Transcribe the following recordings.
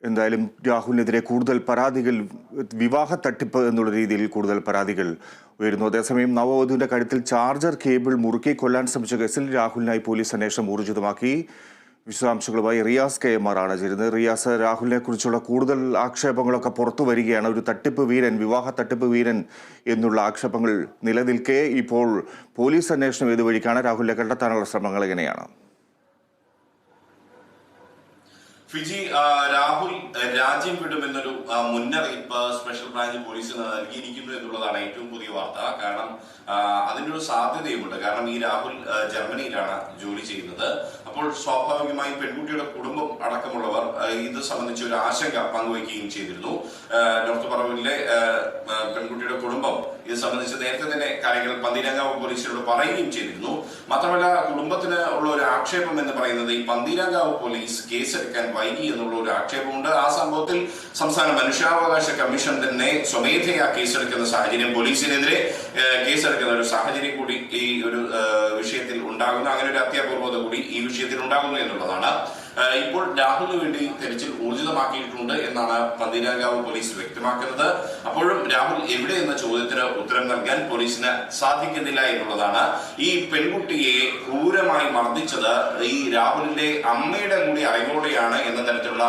എന്തായാലും രാഹുലിനെതിരെ കൂടുതൽ പരാതികൾ, വിവാഹ തട്ടിപ്പ് എന്നുള്ള രീതിയിൽ കൂടുതൽ പരാതികൾ ഉയരുന്നു. അതേസമയം നവവധുവിന്റെ കഴുത്തിൽ ചാർജർ കേബിൾ മുറുക്കി കൊല്ലാൻ ശ്രമിച്ച കേസിൽ രാഹുലിനായി പോലീസ് അന്വേഷണം ഊർജിതമാക്കി. വിശദാംശങ്ങളുമായി റിയാസ് KMR ആണ് ചേരുന്നത്. റിയാസ്, രാഹുലിനെ കുറിച്ചുള്ള കൂടുതൽ ആക്ഷേപങ്ങളൊക്കെ പുറത്തു വരികയാണ്. ഒരു തട്ടിപ്പ് വീരൻ, വിവാഹ തട്ടിപ്പ് വീരൻ എന്നുള്ള ആക്ഷേപങ്ങൾ നിലനിൽക്കെ ഇപ്പോൾ പോലീസ് അന്വേഷണം ഏത് വഴിക്കാണ്? രാഹുലിനെ കണ്ടെത്താനുള്ള ശ്രമങ്ങൾ എങ്ങനെയാണ്? ഫിജി, രാഹുൽ രാജ്യം വിടുമെന്നൊരു മുന്നറിയിപ്പ് സ്പെഷ്യൽ ബ്രാഞ്ച് പോലീസിന് നൽകിയിരിക്കുന്നു എന്നുള്ളതാണ് ഏറ്റവും പുതിയ വാർത്ത. കാരണം അതിൻ്റെ ഒരു സാധ്യതയുമുണ്ട്. കാരണം ഈ രാഹുൽ ജർമ്മനിയിലാണ് ജോലി ചെയ്യുന്നത്. അപ്പോൾ സ്വാഭാവികമായും പെൺകുട്ടിയുടെ കുടുംബം അടക്കമുള്ളവർ ഇത് സംബന്ധിച്ച് ഒരു ആശങ്ക പങ്കുവയ്ക്കുകയും ചെയ്തിരുന്നു. നോർത്ത് പറവൂരിലെ പെൺകുട്ടിയുടെ കുടുംബം ഇത് സംബന്ധിച്ച് നേരത്തെ തന്നെ കാര്യങ്ങൾ പന്തീരാങ്കാവ് പോലീസിനോട് പറയുകയും ചെയ്തിരുന്നു. മാത്രമല്ല, കുടുംബത്തിന് ഉള്ള ഒരു ആക്ഷേപം എന്ന് പറയുന്നത് ഈ പന്തീരാങ്കാവ് പോലീസ് കേസെടുക്കാൻ വൈകി എന്നുള്ള ഒരു ആക്ഷേപമുണ്ട്. ആ സംഭവത്തിൽ സംസ്ഥാന മനുഷ്യാവകാശ കമ്മീഷൻ തന്നെ സ്വമേധയാ കേസെടുക്കുന്ന സാഹചര്യം, പോലീസിനെതിരെ കേസെടുക്കുന്ന ഒരു സാഹചര്യം കൂടി ഈ ഒരു വിഷയത്തിൽ ഉണ്ടാകുന്നു. അങ്ങനെ ഒരു അത്യാപൂർവത കൂടി ഈ വിഷയത്തിൽ ഉണ്ടാകുന്നു എന്നുള്ളതാണ്. ഇപ്പോൾ രാഹുലിന് വേണ്ടി തെരച്ചിൽ ഊർജിതമാക്കിയിട്ടുണ്ട് എന്നാണ് പന്തീരാങ്കാവ് പോലീസ് വ്യക്തമാക്കുന്നത്. അപ്പോഴും രാഹുൽ എവിടെ എന്ന ചോദ്യത്തിന് ഉത്തരം നൽകാൻ പോലീസിന് സാധിക്കുന്നില്ല എന്നുള്ളതാണ്. ഈ പെൺകുട്ടിയെ ക്രൂരമായി മർദ്ദിച്ചത് ഈ രാഹുലിന്റെ അമ്മയുടെ കൂടി അറിവോടെയാണ് എന്ന തരത്തിലുള്ള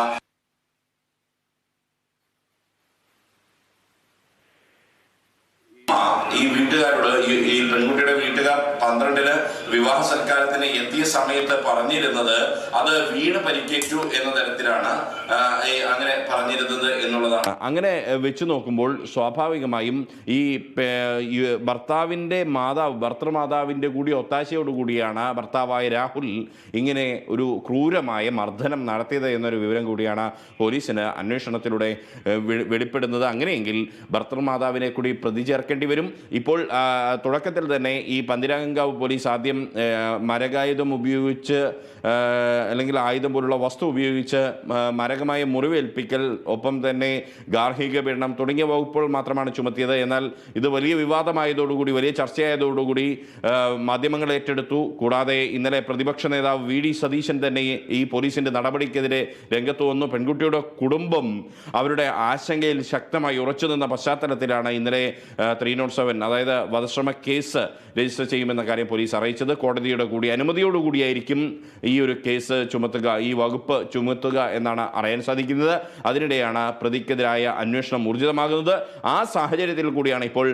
ഈ വീട്ടുകാരോട്, ഈ പെൺകുട്ടിയുടെ വീട്ടുകാർ 12-ന് വിവാഹ സൽക്കാരത്തിന് എത്തിയ സമയത്ത് പറഞ്ഞിരുന്നത് അത് വീണ് പരിക്കേറ്റു എന്ന തരത്തിലാണ് അങ്ങനെ പറഞ്ഞിരുന്നത് എന്നുള്ളതാണ്. അങ്ങനെ വെച്ച് നോക്കുമ്പോൾ സ്വാഭാവികമായും ഈ ഭർത്താവിൻ്റെ ഭർത്തൃമാതാവിൻ്റെ കൂടി ഒത്താശയോടുകൂടിയാണ് ഭർത്താവായ രാഹുൽ ഇങ്ങനെ ഒരു ക്രൂരമായ മർദ്ദനം നടത്തിയത് എന്നൊരു വിവരം കൂടിയാണ് പോലീസിന് അന്വേഷണത്തിലൂടെ വെളിപ്പെടുന്നത്. അങ്ങനെയെങ്കിൽ ഭർത്തൃമാതാവിനെ കൂടി പ്രതി ചേർക്കേണ്ടി വരും. ഇപ്പോൾ തുടക്കത്തിൽ തന്നെ ഈ പന്തീരാങ്കാവ് പോലീസ് ആദ്യം മരകായുധം ഉപയോഗിച്ച് അല്ലെങ്കിൽ ആയുധം പോലുള്ള വസ്തു ഉപയോഗിച്ച് മരകമായ മുറിവേൽപ്പിക്കൽ, ഒപ്പം തന്നെ ഗാർഹിക പീഡനം തുടങ്ങിയ വകുപ്പുകൾ മാത്രമാണ് ചുമത്തിയത്. എന്നാൽ ഇത് വലിയ വിവാദമായതോടുകൂടി, വലിയ ചർച്ചയായതോടുകൂടി മാധ്യമങ്ങൾ ഏറ്റെടുത്തു. കൂടാതെ ഇന്നലെ പ്രതിപക്ഷ നേതാവ് VD സതീശൻ തന്നെ ഈ പോലീസിൻ്റെ നടപടിക്കെതിരെ രംഗത്ത് വന്നു. പെൺകുട്ടിയുടെ കുടുംബം അവരുടെ ആശങ്കയിൽ ശക്തമായി ഉറച്ചു നിന്ന പശ്ചാത്തലത്തിലാണ് ഇന്നലെ 307, അതായത് വധശ്രമ കേസ് രജിസ്റ്റർ ചെയ്യുമെന്ന കാര്യം പോലീസ് അറിയിച്ചത്. കോടതിയുടെ കൂടി അനുമതിയോടുകൂടിയായിരിക്കും ഈ ഒരു കേസ് ചുമത്തുക, ഈ വകുപ്പ് ചുമത്തുക എന്നാണ് അറിയാൻ സാധിക്കുന്നത്. അതിനിടെയാണ് പ്രതിക്കെതിരായ അന്വേഷണം ഊർജിതമാകുന്നത്. ആ സാഹചര്യത്തിൽ കൂടിയാണ് ഇപ്പോൾ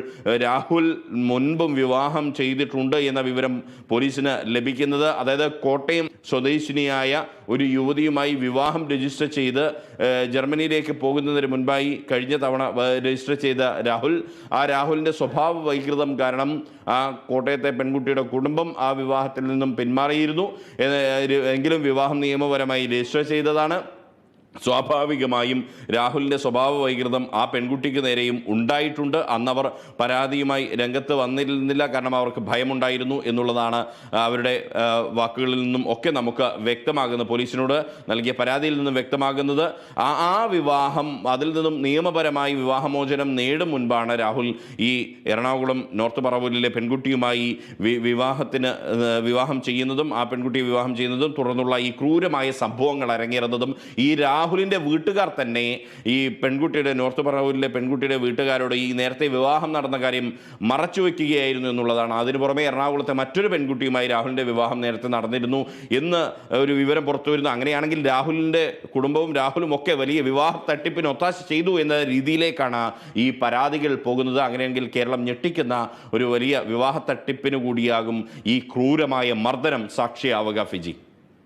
രാഹുൽ മുൻപും വിവാഹം ചെയ്തിട്ടുണ്ട് എന്ന വിവരം പോലീസിന് ലഭിക്കുന്നത്. അതായത് കോട്ടയം സ്വദേശിനിയായ ഒരു യുവതിയുമായി വിവാഹം രജിസ്റ്റർ ചെയ്ത് ജർമ്മനിയിലേക്ക് പോകുന്നതിന് മുൻപായി കഴിഞ്ഞ തവണ രജിസ്റ്റർ ചെയ്ത രാഹുലിൻ്റെ സ്വഭാവ വൈകൃതം കാരണം ആ കോട്ടയത്തെ പെൺകുട്ടിയുടെ കുടുംബം ആ വിവാഹത്തിൽ നിന്നും പിന്മാറിയിരുന്നു. എങ്കിലും വിവാഹം നിയമപരമായി രജിസ്റ്റർ ചെയ്തതാണ്. സ്വാഭാവികമായും രാഹുലിൻ്റെ സ്വഭാവ വൈകൃതം ആ പെൺകുട്ടിക്ക് നേരെയും ഉണ്ടായിട്ടുണ്ട്. അന്നവർ പരാതിയുമായി രംഗത്ത് വന്നിരുന്നില്ല, കാരണം അവർക്ക് ഭയമുണ്ടായിരുന്നു എന്നുള്ളതാണ് അവരുടെ വാക്കുകളിൽ നിന്നും ഒക്കെ നമുക്ക് വ്യക്തമാകുന്നത്. പോലീസിനോട് നൽകിയ പരാതിയിൽ നിന്നും വ്യക്തമാകുന്നത് ആ വിവാഹം, അതിൽ നിന്നും നിയമപരമായി വിവാഹമോചനം നേടും മുൻപാണ് രാഹുൽ ഈ എറണാകുളം നോർത്ത് പറവൂരിലെ പെൺകുട്ടിയുമായി വിവാഹം ചെയ്യുന്നതും ആ പെൺകുട്ടിയെ വിവാഹം ചെയ്യുന്നതും തുടർന്നുള്ള ഈ ക്രൂരമായ സംഭവങ്ങൾ അരങ്ങേറുന്നതും. ഈ രാഹുലിൻ്റെ വീട്ടുകാർ തന്നെ ഈ പെൺകുട്ടിയുടെ, നോർത്ത് പറവൂരിലെ പെൺകുട്ടിയുടെ വീട്ടുകാരോട് ഈ നേരത്തെ വിവാഹം നടന്ന കാര്യം മറച്ചു വയ്ക്കുകയായിരുന്നു എന്നുള്ളതാണ്. അതിനു പുറമെ എറണാകുളത്തെ മറ്റൊരു പെൺകുട്ടിയുമായി രാഹുലിൻ്റെ വിവാഹം നേരത്തെ നടന്നിരുന്നു എന്ന് ഒരു വിവരം പുറത്തു വരുന്നു. അങ്ങനെയാണെങ്കിൽ രാഹുലിൻ്റെ കുടുംബവും രാഹുലും ഒക്കെ വലിയ വിവാഹ തട്ടിപ്പിന് ഒത്താശ ചെയ്തു എന്ന രീതിയിലേക്കാണ് ഈ പരാതികൾ പോകുന്നത്. അങ്ങനെയെങ്കിൽ കേരളം ഞെട്ടിക്കുന്ന ഒരു വലിയ വിവാഹ തട്ടിപ്പിന് കൂടിയാകും ഈ ക്രൂരമായ മർദ്ദനം സാക്ഷിയാവുക. ഫിജി.